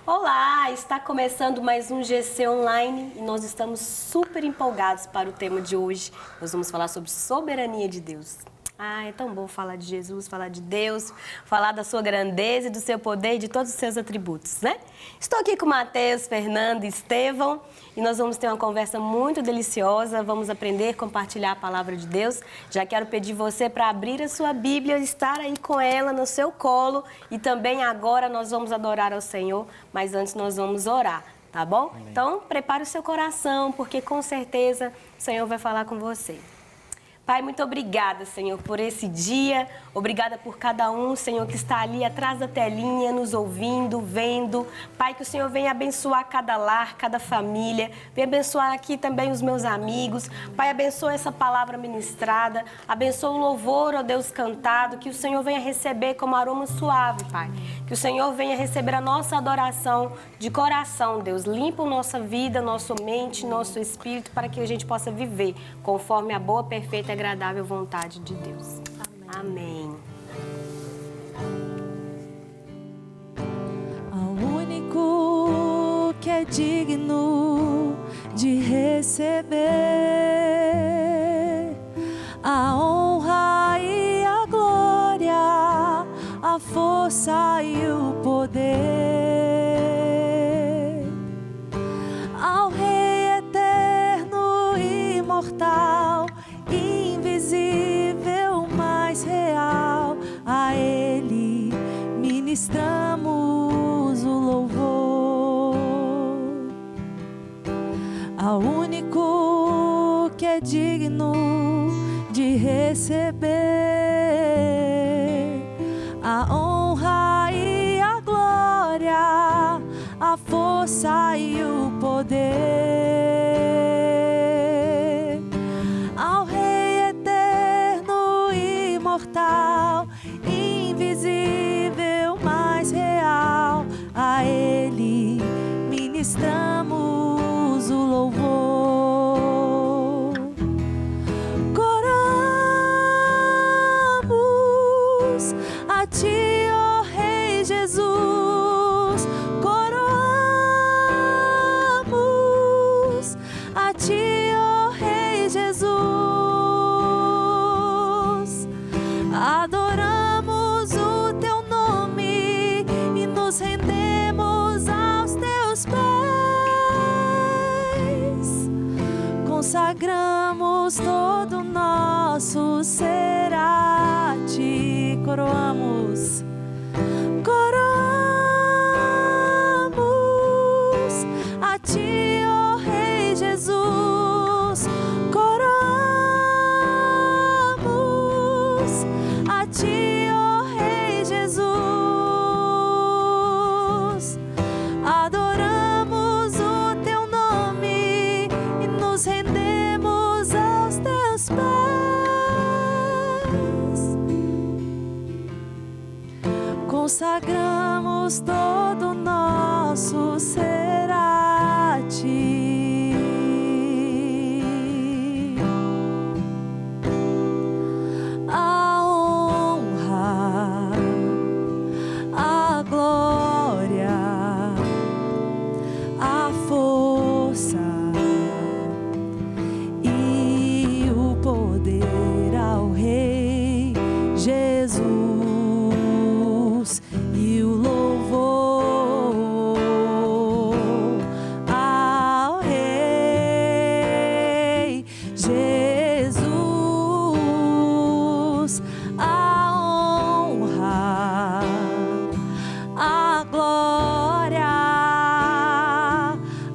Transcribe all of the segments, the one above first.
Olá, está começando mais um GC Online e nós estamos super empolgados para o tema de hoje. Nós vamos falar sobre soberania de Deus. É tão bom falar de Jesus, falar de Deus, falar da sua grandeza e do seu poder e de todos os seus atributos, né? Estou aqui com Mateus, Fernando e Estevão e nós vamos ter uma conversa muito deliciosa, vamos aprender, compartilhar a palavra de Deus. Já quero pedir você para abrir a sua Bíblia, estar aí com ela no seu colo e também agora nós vamos adorar ao Senhor, mas antes nós vamos orar, tá bom? Amém. Então, prepare o seu coração, porque com certeza o Senhor vai falar com você. Pai, muito obrigada, Senhor, por esse dia. Obrigada por cada um, Senhor, que está ali atrás da telinha, nos ouvindo, vendo. Pai, que o Senhor venha abençoar cada lar, cada família. Venha abençoar aqui também os meus amigos. Pai, abençoa essa palavra ministrada. Abençoa o louvor, ó Deus, cantado. Que o Senhor venha receber como aroma suave, Pai. Que o Senhor venha receber a nossa adoração de coração, Deus. Limpa a nossa vida, nossa mente, nosso espírito, para que a gente possa viver conforme a boa, perfeita e agradável vontade de Deus. Amém. Ao único que é digno de receber a honra e a glória, a força e o poder, ao Rei eterno e imortal, invisível, mais real, a Ele ministramos o louvor. Ao único que é digno de receber a honra e a glória, a força e o poder, ao Rei eterno e imortal, invisível, mais real, a Ele ministramos o louvor. Coroamos a Ti, ó Rei Jesus, coroamos a Ti, ó Rei Jesus, adoramos o Teu nome e nos rendemos aos Teus pés, consagramos todo o nosso ser a Ti, coroamos. Coroamos a Ti, ó Rei Jesus, coroamos a Ti, ó Rei Jesus, adoramos o Teu nome e nos rendemos aos Teus pés, consagramos todo o nosso ser a Ti. A honra, a glória, a força e o poder ao Rei Jesus e o louvor ao Rei Jesus, a honra, a glória,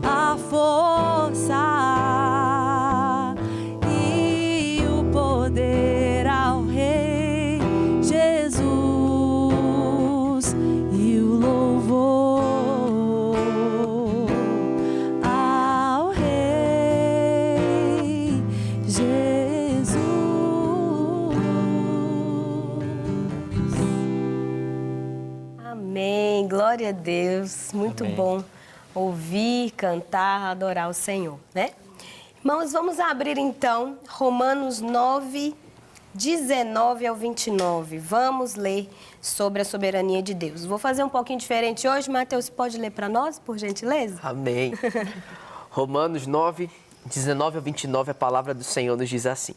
a força e o poder ao Rei Jesus e o louvor ao Rei Jesus. Amém. Glória a Deus. Muito Amém. bom ouvir, cantar, adorar o Senhor, né? Irmãos, vamos abrir então Romanos 9, 19 ao 29. Vamos ler sobre a soberania de Deus. Vou fazer um pouquinho diferente hoje. Mateus, pode ler para nós, por gentileza? Amém. Romanos 9, 19 ao 29, a palavra do Senhor nos diz assim.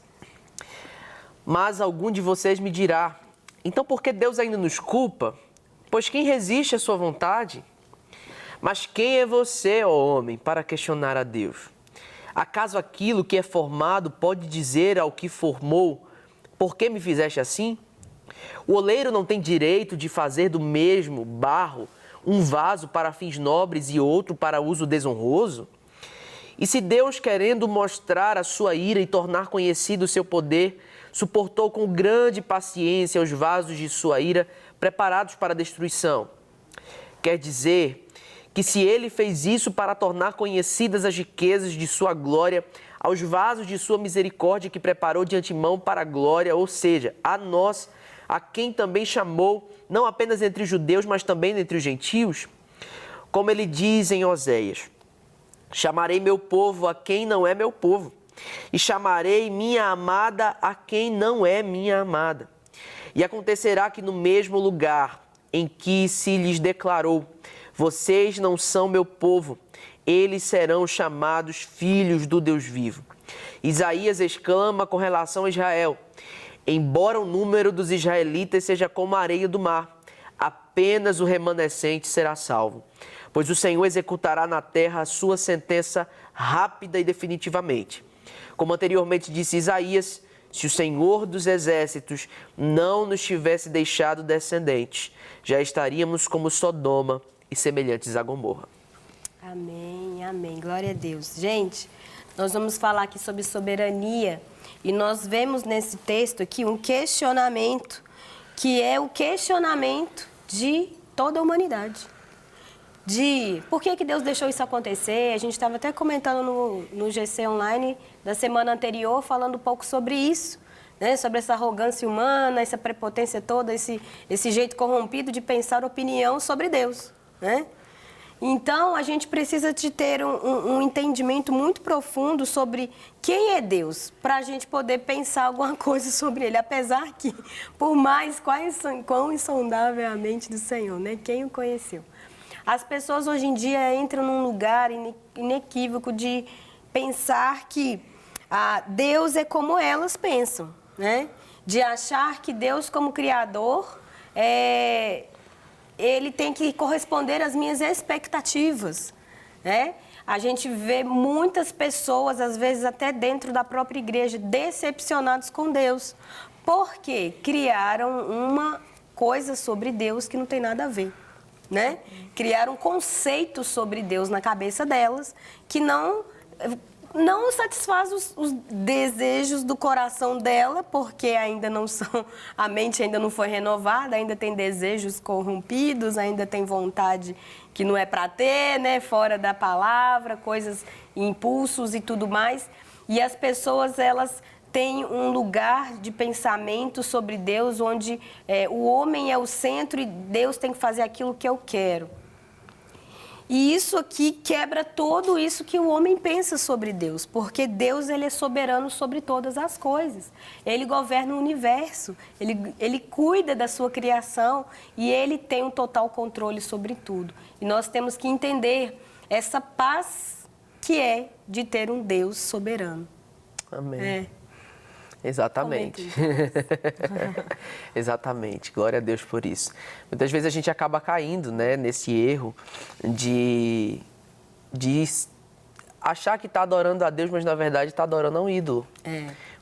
Mas algum de vocês me dirá, então por que Deus ainda nos culpa? Pois quem resiste à sua vontade? Mas quem é você, ó homem, para questionar a Deus? Acaso aquilo que é formado pode dizer ao que formou, por que me fizeste assim? O oleiro não tem direito de fazer do mesmo barro um vaso para fins nobres e outro para uso desonroso? E se Deus, querendo mostrar a sua ira e tornar conhecido o seu poder, suportou com grande paciência os vasos de sua ira preparados para a destruição? Quer dizer que se ele fez isso para tornar conhecidas as riquezas de sua glória aos vasos de sua misericórdia que preparou de antemão para a glória, ou seja, a nós, a quem também chamou, não apenas entre os judeus, mas também entre os gentios? Como ele diz em Oséias, chamarei meu povo a quem não é meu povo, e chamarei minha amada a quem não é minha amada. E acontecerá que no mesmo lugar em que se lhes declarou, vocês não são meu povo, eles serão chamados filhos do Deus vivo. Isaías exclama com relação a Israel, embora o número dos israelitas seja como a areia do mar, apenas o remanescente será salvo. Pois o Senhor executará na terra a sua sentença rápida e definitivamente. Como anteriormente disse Isaías, se o Senhor dos exércitos não nos tivesse deixado descendentes, já estaríamos como Sodoma e semelhantes a Gomorra. Amém, amém. Glória a Deus. Gente, nós vamos falar aqui sobre soberania e nós vemos nesse texto aqui um questionamento que é o questionamento de toda a humanidade. De por que Deus deixou isso acontecer. A gente estava até comentando no GC Online da semana anterior, falando um pouco sobre isso, né? Sobre essa arrogância humana, essa prepotência toda, esse jeito corrompido de pensar opinião sobre Deus, né? Então, a gente precisa de ter um entendimento muito profundo sobre quem é Deus, para a gente poder pensar alguma coisa sobre Ele, apesar que, por mais quão insondável é a mente do Senhor, né? Quem o conheceu? As pessoas hoje em dia entram num lugar inequívoco de pensar que Deus é como elas pensam, né? De achar que Deus, como Criador, Ele tem que corresponder às minhas expectativas, né? A gente vê muitas pessoas, às vezes até dentro da própria igreja, decepcionados com Deus, porque criaram uma coisa sobre Deus que não tem nada a ver, né? Criaram um conceito sobre Deus na cabeça delas que não satisfaz os desejos do coração dela, porque ainda não são, a mente ainda não foi renovada, ainda tem desejos corrompidos, ainda tem vontade que não é para ter, né? Fora da palavra, coisas, impulsos e tudo mais. E as pessoas, elas têm um lugar de pensamento sobre Deus, onde o homem é o centro e Deus tem que fazer aquilo que eu quero. E isso aqui quebra tudo isso que o homem pensa sobre Deus, porque Deus, ele é soberano sobre todas as coisas. Ele governa o universo, ele cuida da sua criação e ele tem um total controle sobre tudo. E nós temos que entender essa paz que é de ter um Deus soberano. Amém. Exatamente. Exatamente. Glória a Deus por isso. Muitas vezes a gente acaba caindo, né, nesse erro de achar que está adorando a Deus, mas na verdade está adorando a um ídolo.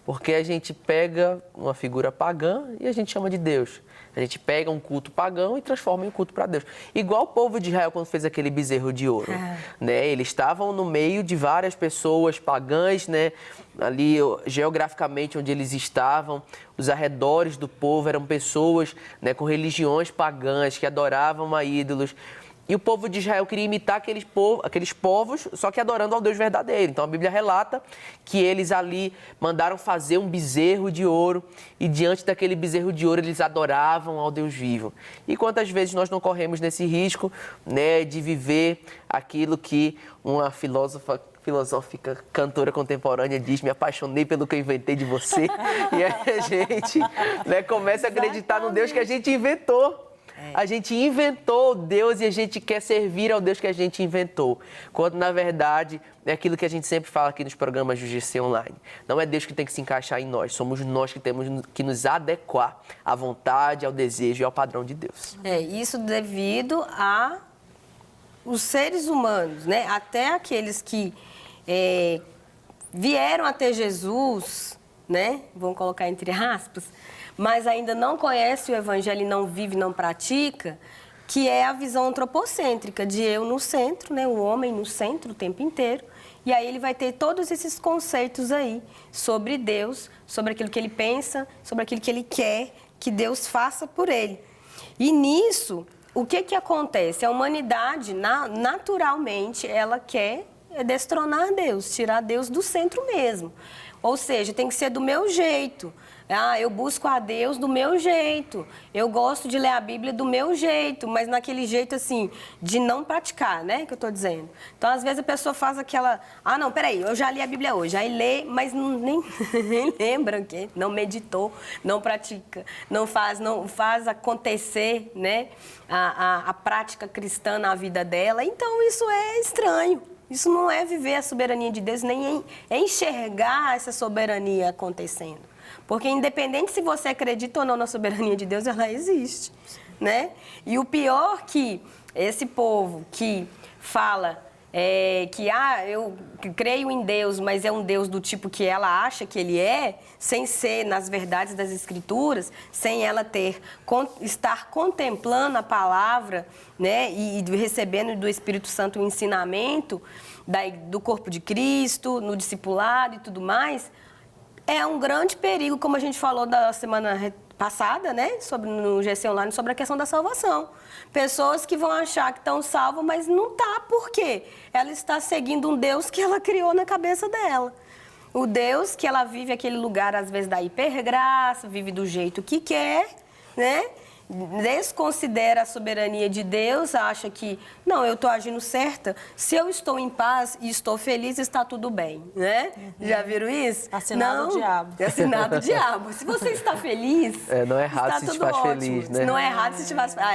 Porque a gente pega uma figura pagã e a gente chama de Deus. A gente pega um culto pagão e transforma em um culto para Deus. Igual o povo de Israel quando fez aquele bezerro de ouro. Né? Eles estavam no meio de várias pessoas pagãs, né? Ali geograficamente onde eles estavam, os arredores do povo eram pessoas, né, com religiões pagãs que adoravam a ídolos. E o povo de Israel queria imitar aqueles povos, só que adorando ao Deus verdadeiro. Então a Bíblia relata que eles ali mandaram fazer um bezerro de ouro e diante daquele bezerro de ouro eles adoravam ao Deus vivo. E quantas vezes nós não corremos nesse risco, né, de viver aquilo que uma filósofa filosófica, cantora contemporânea, diz: me apaixonei pelo que eu inventei de você. E aí a gente, né, começa a acreditar no Deus que a gente inventou. A gente inventou Deus e a gente quer servir ao Deus que a gente inventou. Quando, na verdade, é aquilo que a gente sempre fala aqui nos programas do GC Online. Não é Deus que tem que se encaixar em nós, somos nós que temos que nos adequar à vontade, ao desejo e ao padrão de Deus. Isso devido a os seres humanos, né? Até aqueles que vieram até Jesus, né? Vamos colocar entre aspas, mas ainda não conhece o Evangelho, não vive, não pratica, que é a visão antropocêntrica, de eu no centro, né? O homem no centro o tempo inteiro. E aí ele vai ter todos esses conceitos aí sobre Deus, sobre aquilo que ele pensa, sobre aquilo que ele quer que Deus faça por ele. E nisso, o que acontece? A humanidade, naturalmente, ela quer destronar Deus, tirar Deus do centro mesmo. Ou seja, tem que ser do meu jeito. Eu busco a Deus do meu jeito. Eu gosto de ler a Bíblia do meu jeito, mas naquele jeito, assim, de não praticar, né? Que eu estou dizendo. Então, às vezes, a pessoa faz aquela... não, peraí, eu já li a Bíblia hoje. Aí lê, mas nem lembra, não meditou, não pratica, não faz acontecer, né? A prática cristã na vida dela. Então, isso é estranho. Isso não é viver a soberania de Deus, nem enxergar essa soberania acontecendo. Porque independente se você acredita ou não na soberania de Deus, ela existe, né? E o pior que esse povo que fala eu creio em Deus, mas é um Deus do tipo que ela acha que ele é, sem ser nas verdades das Escrituras, sem ela estar contemplando a palavra, né, e recebendo do Espírito Santo o ensinamento do corpo de Cristo, no discipulado e tudo mais, é um grande perigo, como a gente falou da semana passada, né, no GC Online, sobre a questão da salvação. Pessoas que vão achar que estão salvas, mas não tá, por quê? Ela está seguindo um Deus que ela criou na cabeça dela. O Deus que ela vive aquele lugar, às vezes, da hipergraça, vive do jeito que quer, né? Desconsidera a soberania de Deus, acha que, não, eu estou agindo certa, se eu estou em paz e estou feliz, está tudo bem, né? Já viram isso? Assinado o diabo. Assinado o diabo. Se você está feliz, não é errado se te faz feliz, né? Não é errado se te faz feliz.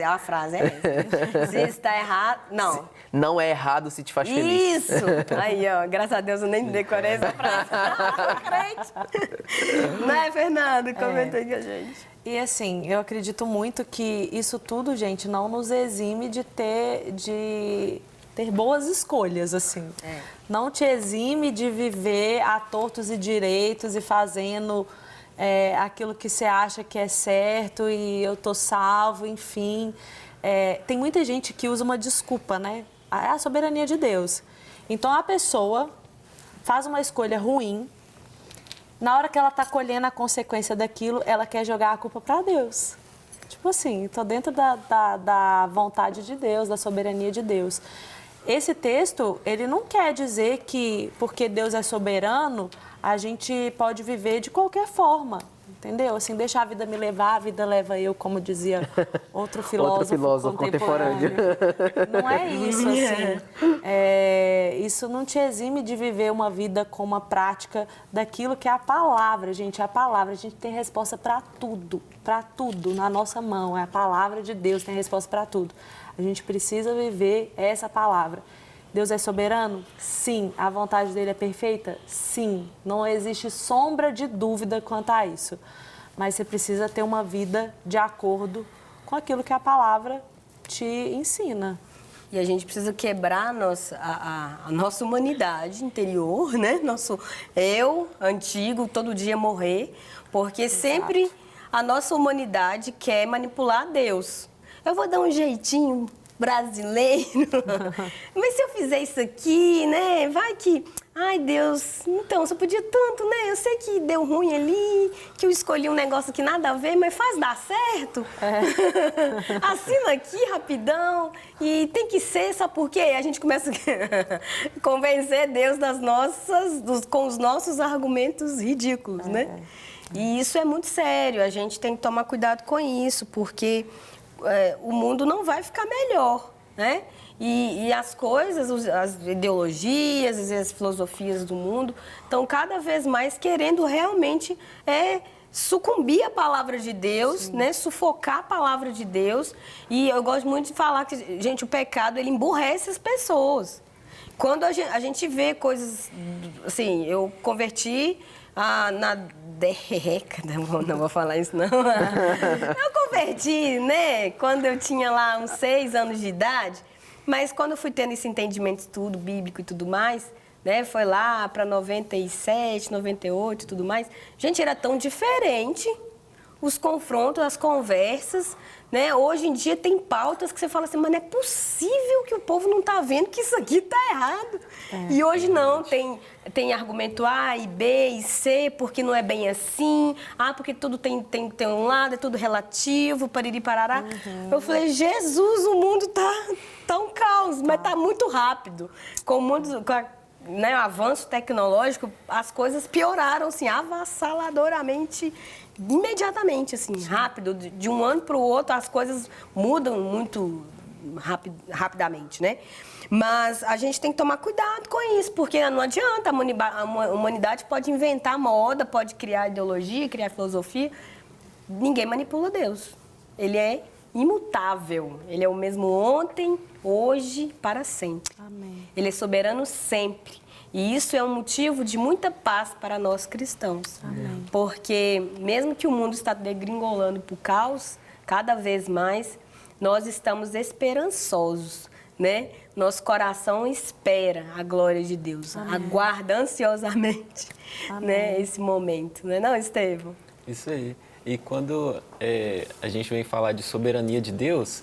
A frase é essa. Se está errado, não. Não é errado se te faz feliz. Isso! Aí, ó, graças a Deus eu nem decorei essa frase. Não é, Fernando? Comenta aí com a gente. E assim, eu acredito muito que isso tudo, gente, não nos exime de ter boas escolhas, assim. Não te exime de viver a tortos e direitos e fazendo aquilo que você acha que é certo e eu tô salvo, enfim. Tem muita gente que usa uma desculpa, né? É a soberania de Deus. Então, a pessoa faz uma escolha ruim. Na hora que ela está colhendo a consequência daquilo, ela quer jogar a culpa para Deus. Tipo assim, estou dentro da vontade de Deus, da soberania de Deus. Esse texto, ele não quer dizer que, porque Deus é soberano, a gente pode viver de qualquer forma, entendeu? Assim, deixa a vida me levar, a vida leva eu, como dizia outro filósofo contemporâneo. Não é isso, assim. Isso não te exime de viver uma vida com uma prática daquilo que é a palavra, gente. A palavra, a gente tem resposta para tudo na nossa mão. É a palavra de Deus, tem resposta para tudo. A gente precisa viver essa palavra. Deus é soberano? Sim. A vontade dele é perfeita? Sim. Não existe sombra de dúvida quanto a isso. Mas você precisa ter uma vida de acordo com aquilo que a palavra te ensina. E a gente precisa quebrar a nossa humanidade interior, né? Nosso eu antigo, todo dia morrer, porque sempre a nossa humanidade quer manipular Deus. Eu vou dar um jeitinho brasileiro, mas se eu fizer isso aqui, né, vai que... Ai, Deus, então, você podia tanto, né? Eu sei que deu ruim ali, que eu escolhi um negócio que nada a ver, mas faz dar certo. Assina aqui rapidão e tem que ser, sabe por quê? A gente começa a convencer Deus com os nossos argumentos ridículos, né? E isso é muito sério, a gente tem que tomar cuidado com isso, porque o mundo não vai ficar melhor, né? E as coisas, as ideologias, as filosofias do mundo estão cada vez mais querendo realmente sucumbir à palavra de Deus, né? Sufocar a palavra de Deus. E eu gosto muito de falar que, gente, o pecado, ele emburrece as pessoas. Quando a gente vê coisas, assim, eu converti na década, não vou falar isso não. Eu converti, né, quando eu tinha lá uns 6 anos de idade, mas quando eu fui tendo esse entendimento tudo bíblico e tudo mais, né, foi lá para 97, 98 e tudo mais. Gente, era tão diferente os confrontos, as conversas, né? Hoje em dia tem pautas que você fala assim, mas não é possível que o povo não está vendo que isso aqui está errado. E hoje não, tem argumento A e B e C, porque não é bem assim, porque tudo tem um lado, é tudo relativo, pariri parará. Eu falei, Jesus, o mundo tá um caos, mas está muito rápido. Com o avanço tecnológico, as coisas pioraram, assim, avassaladoramente, imediatamente, assim, rápido. De um ano para o outro, as coisas mudam muito rapidamente, né? Mas a gente tem que tomar cuidado com isso, porque não adianta, a humanidade pode inventar moda, pode criar ideologia, criar filosofia, ninguém manipula Deus. Ele é imutável, ele é o mesmo ontem, hoje, para sempre. Amém. Ele é soberano sempre. E isso é um motivo de muita paz para nós cristãos. Amém. Porque mesmo que o mundo está degringolando para o caos, cada vez mais nós estamos esperançosos, né? Nosso coração espera a glória de Deus, Amém. aguarda ansiosamente, né, esse momento. Não é não, Estevão? Isso aí. E quando a gente vem falar de soberania de Deus,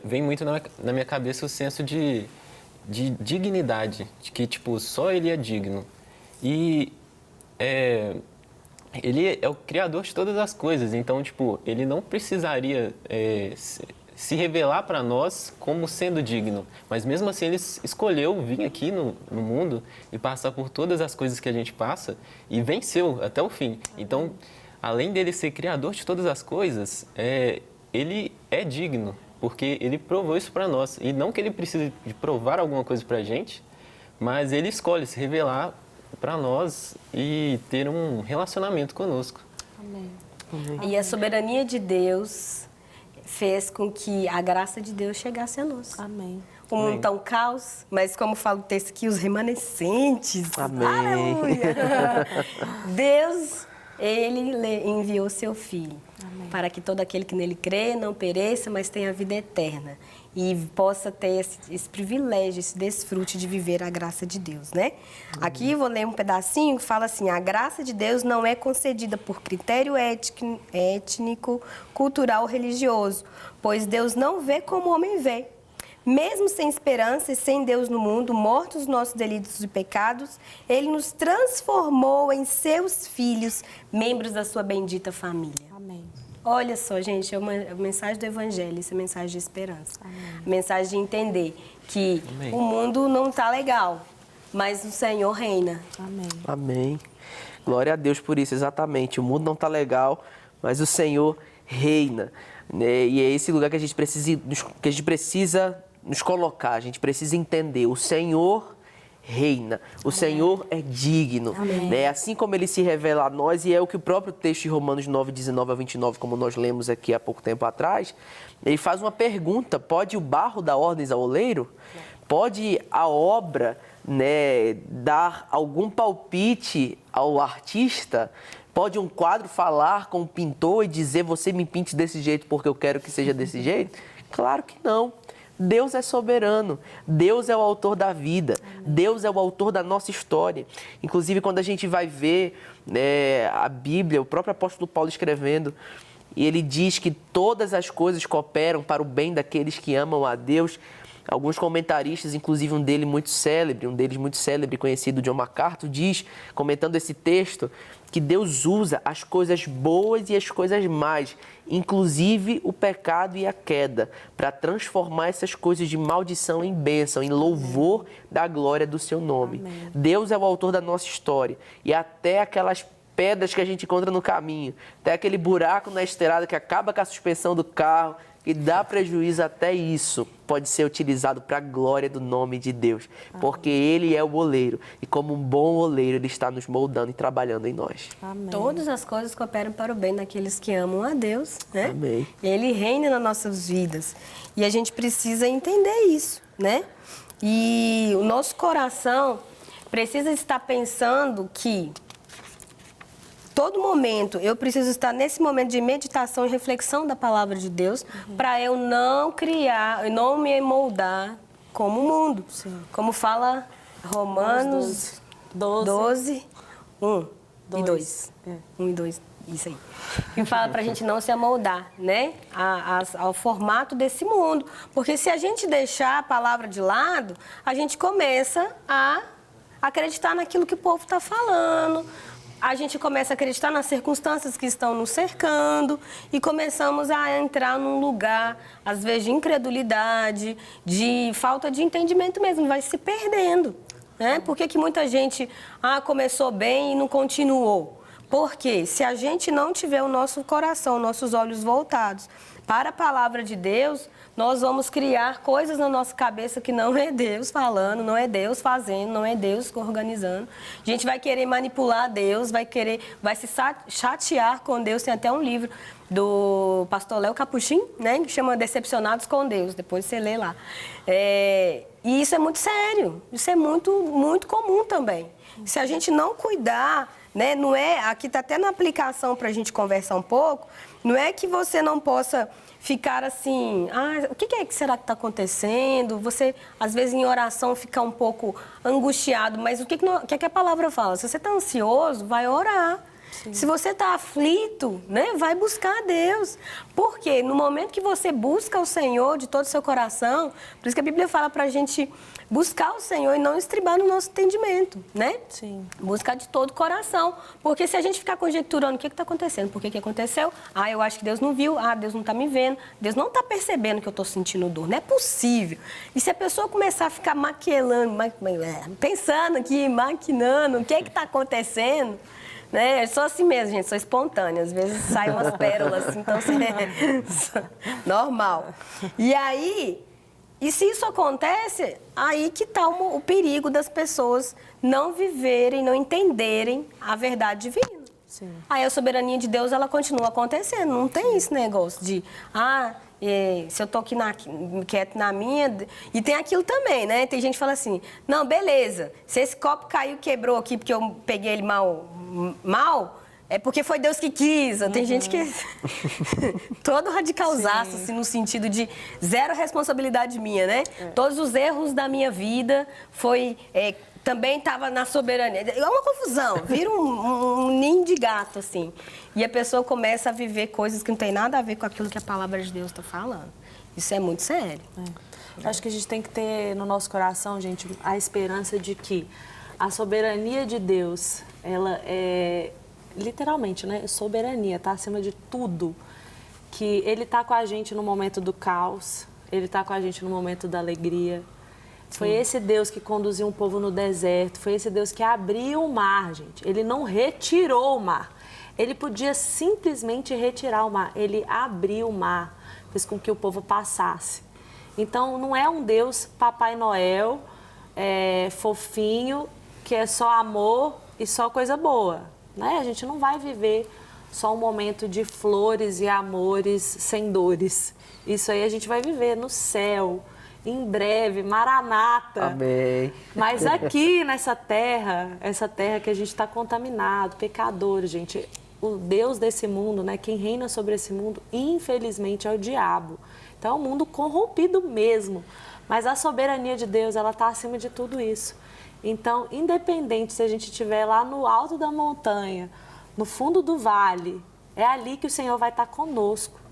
vem muito na minha cabeça o senso de dignidade, de que, tipo, só Ele é digno. E Ele é o Criador de todas as coisas, então, tipo, Ele não precisaria se revelar para nós como sendo digno. Mas mesmo assim, Ele escolheu vir aqui no mundo e passar por todas as coisas que a gente passa e venceu até o fim. Então, além dele ser criador de todas as coisas, ele é digno, porque ele provou isso para nós. E não que ele precise de provar alguma coisa para a gente, mas ele escolhe se revelar para nós e ter um relacionamento conosco. Amém. E a soberania de Deus fez com que a graça de Deus chegasse a nós. Amém. O mundo está um caos, mas como fala o texto aqui, os remanescentes. Amém. Aleluia! Deus, Ele enviou seu Filho. Amém. Para que todo aquele que nele crê não pereça, mas tenha a vida eterna. E possa ter esse privilégio, esse desfrute de viver a graça de Deus, né? Aqui vou ler um pedacinho que fala assim: a graça de Deus não é concedida por critério étnico, cultural ou religioso, pois Deus não vê como o homem vê. Mesmo sem esperança e sem Deus no mundo, mortos nossos delitos e pecados, Ele nos transformou em seus filhos, membros da sua bendita família. Amém. Olha só, gente, é uma mensagem do Evangelho, isso é mensagem de esperança. Amém. Mensagem de entender que Amém. o mundo não está legal, mas o Senhor reina. Amém. Amém. Glória a Deus por isso, exatamente. O mundo não está legal, mas o Senhor reina. Né? E é esse lugar que a gente precisa nos colocar, a gente precisa entender. O Senhor reina, o Senhor é digno. Né? Assim como Ele se revela a nós, e é o que o próprio texto de Romanos 9, 19 a 29, como nós lemos aqui há pouco tempo atrás, ele faz uma pergunta: pode o barro dar ordens ao oleiro? Pode a obra, né, dar algum palpite ao artista? Pode um quadro falar com o pintor e dizer: você me pinte desse jeito porque eu quero que seja desse jeito? Claro que não. Deus é soberano, Deus é o autor da vida, Deus é o autor da nossa história. Inclusive, quando a gente vai ver, né, a Bíblia, o próprio apóstolo Paulo escrevendo, e ele diz que todas as coisas cooperam para o bem daqueles que amam a Deus. Alguns comentaristas, inclusive um deles muito célebre, conhecido, John MacArthur, diz, comentando esse texto, que Deus usa as coisas boas e as coisas más, inclusive o pecado e a queda, para transformar essas coisas de maldição em bênção, em louvor da glória do seu nome. Amém. Deus é o autor da nossa história, e até aquelas pedras que a gente encontra no caminho, até aquele buraco na estrada que acaba com a suspensão do carro, e dá prejuízo, até isso pode ser utilizado para a glória do nome de Deus. Porque Ele é o oleiro e como um bom oleiro, Ele está nos moldando e trabalhando em nós. Amém. Todas as coisas cooperam para o bem daqueles que amam a Deus, né? Amém. Ele reina nas nossas vidas. E a gente precisa entender isso, né? E o nosso coração precisa estar pensando que todo momento eu preciso estar nesse momento de meditação e reflexão da palavra de Deus para eu não criar, não me moldar como o mundo. Sim. Como fala Romanos 12, 1 e 2. É. 1 e 2, isso aí. Que fala para a gente não se amoldar, né? Ao formato desse mundo. Porque se a gente deixar a palavra de lado, a gente começa a acreditar naquilo que o povo está falando. A gente começa a acreditar nas circunstâncias que estão nos cercando e começamos a entrar num lugar, às vezes, de incredulidade, de falta de entendimento mesmo, vai se perdendo. Né? Por que muita gente começou bem e não continuou? Porque se a gente não tiver o nosso coração, nossos olhos voltados para a palavra de Deus, nós vamos criar coisas na nossa cabeça que não é Deus falando, não é Deus fazendo, não é Deus organizando. A gente vai querer manipular Deus, vai se chatear com Deus. Tem até um livro do pastor Léo Capuchin, né, que chama Decepcionados com Deus. Depois você lê lá. E isso é muito sério, isso é muito, muito comum também. Se a gente não cuidar, né, não é, aqui está até na aplicação para a gente conversar um pouco, não é que você não possa ficar assim, o que é que será que está acontecendo? Você, às vezes, em oração, fica um pouco angustiado, mas o que a palavra fala? Se você está ansioso, vai orar. Sim. Se você está aflito, né, vai buscar a Deus. Porque no momento que você busca o Senhor de todo o seu coração, por isso que a Bíblia fala para a gente buscar o Senhor e não estribar no nosso entendimento, né? Sim. Buscar de todo o coração. Porque se a gente ficar conjecturando o que está acontecendo, por que aconteceu, eu acho que Deus não viu, Deus não está me vendo, Deus não está percebendo que eu estou sentindo dor, não é possível. E se a pessoa começar a ficar pensando aqui, maquinando, o que está acontecendo, né? Eu sou assim mesmo, gente, sou espontânea. Às vezes saem umas pérolas, assim, então assim, normal. E aí, se isso acontece, aí que está o perigo das pessoas não viverem, não entenderem a verdade divina. Sim. Aí a soberania de Deus, ela continua acontecendo. Não tem esse negócio de, se eu tô aqui quieto na minha... E tem aquilo também, né? Tem gente que fala assim, não, beleza, se esse copo caiu, quebrou aqui porque eu peguei ele mal, é porque foi Deus que quis. Tem gente que todo radicalzaço, assim, no sentido de zero responsabilidade minha, né? Todos os erros da minha vida também estava na soberania. É uma confusão, vira um ninho de gato, assim. E a pessoa começa a viver coisas que não tem nada a ver com aquilo que a palavra de Deus está falando. Isso é muito sério. Acho que a gente tem que ter no nosso coração, gente, a esperança de que a soberania de Deus, ela é literalmente, né? Soberania, tá acima de tudo. Que Ele tá com a gente no momento do caos, Ele tá com a gente no momento da alegria. Foi esse Deus que conduziu um povo no deserto, foi esse Deus que abriu o mar, gente. Ele não retirou o mar. Ele podia simplesmente retirar o mar. Ele abriu o mar, fez com que o povo passasse. Então, não é um Deus Papai Noel, fofinho, que é só amor e só coisa boa. Né? A gente não vai viver só um momento de flores e amores sem dores. Isso aí a gente vai viver no céu. Em breve, Maranata. Amém. Mas aqui nessa terra, essa terra que a gente está contaminado, pecador, gente, o Deus desse mundo, né, quem reina sobre esse mundo, infelizmente é o diabo. Então é um mundo corrompido mesmo. Mas a soberania de Deus, ela está acima de tudo isso. Então, independente se a gente estiver lá no alto da montanha, no fundo do vale, é ali que o Senhor vai estar conosco.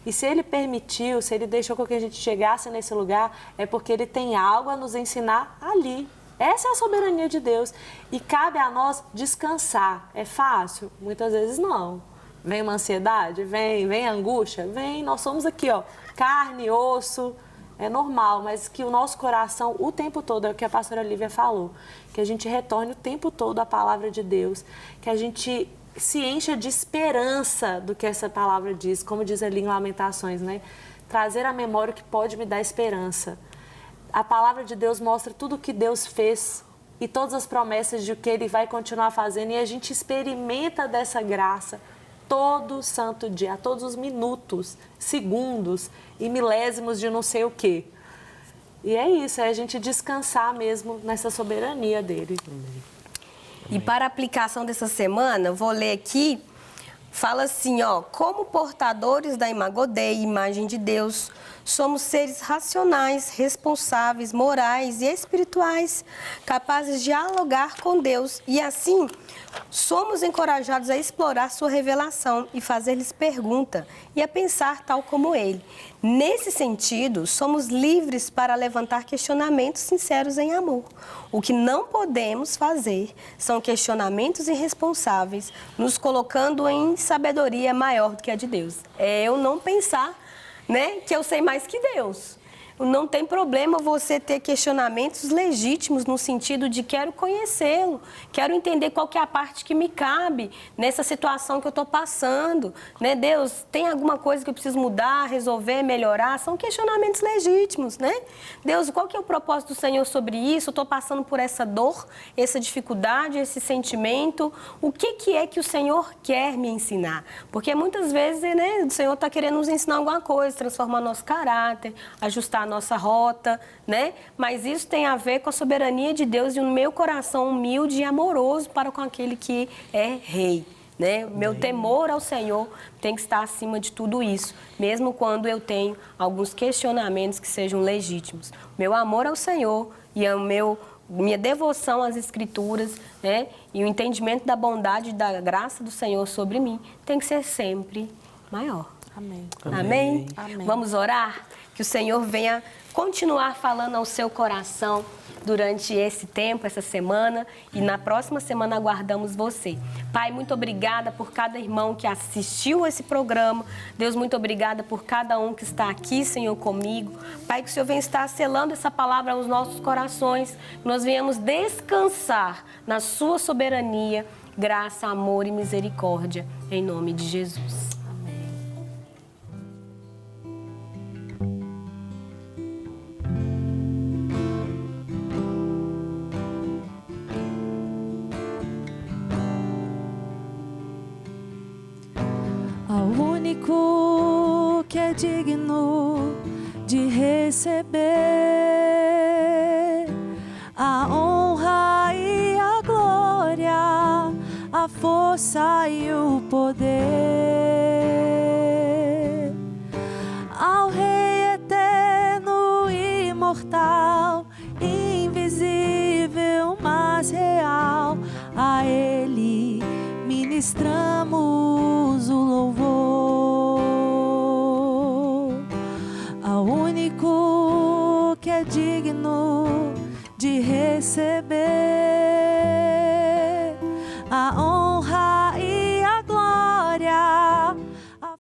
E se Ele permitiu, se Ele deixou com que a gente chegasse nesse lugar, é porque Ele tem algo a nos ensinar ali. Essa é a soberania de Deus. E cabe a nós descansar. É fácil? Muitas vezes não. Vem uma ansiedade? Vem angústia? Vem. Nós somos aqui, carne, osso. É normal, mas que o nosso coração, o tempo todo, é o que a pastora Lívia falou, que a gente retorne o tempo todo à palavra de Deus, que a gente se encha de esperança do que essa palavra diz, como diz ali em Lamentações, né? trazer à memória o que pode me dar esperança. A palavra de Deus mostra tudo o que Deus fez e todas as promessas de que Ele vai continuar fazendo, e a gente experimenta dessa graça todo santo dia, a todos os minutos, segundos e milésimos de não sei o quê. E é isso, é a gente descansar mesmo nessa soberania dele. E para a aplicação dessa semana, eu vou ler aqui, fala assim, ó, como portadores da Imago Dei, imagem de Deus, somos seres racionais, responsáveis, morais e espirituais, capazes de dialogar com Deus e assim somos encorajados a explorar sua revelação e fazer-lhes pergunta e a pensar tal como ele. Nesse sentido, somos livres para levantar questionamentos sinceros em amor. O que não podemos fazer são questionamentos irresponsáveis, nos colocando em sabedoria maior do que a de Deus. É eu não pensar, né, que eu sei mais que Deus. Não tem problema você ter questionamentos legítimos no sentido de quero conhecê-lo, quero entender qual que é a parte que me cabe nessa situação que eu estou passando. Né? Deus, tem alguma coisa que eu preciso mudar, resolver, melhorar? São questionamentos legítimos, né? Deus, qual que é o propósito do Senhor sobre isso? Eu estou passando por essa dor, essa dificuldade, esse sentimento. O que é que o Senhor quer me ensinar? Porque muitas vezes, né, o Senhor está querendo nos ensinar alguma coisa, transformar nosso caráter, ajustar a nossa rota, né? Mas isso tem a ver com a soberania de Deus e o meu coração humilde e amoroso para com aquele que é rei, né? Meu temor ao Senhor tem que estar acima de tudo isso, mesmo quando eu tenho alguns questionamentos que sejam legítimos. Meu amor ao Senhor e minha devoção às Escrituras, né? E o entendimento da bondade e da graça do Senhor sobre mim tem que ser sempre maior. Amém. Amém? Amém. Vamos orar? Que o Senhor venha continuar falando ao seu coração durante esse tempo, essa semana, e na próxima semana aguardamos você. Pai, muito obrigada por cada irmão que assistiu esse programa. Deus, muito obrigada por cada um que está aqui, Senhor, comigo. Pai, que o Senhor venha estar selando essa palavra aos nossos corações, que nós venhamos descansar na sua soberania, graça, amor e misericórdia, em nome de Jesus. Ao único que é digno de receber a honra e a glória, a força e o poder, ao Rei eterno e imortal, invisível, mas real, a Ele ministramos o louvor. Ao único que é digno de receber a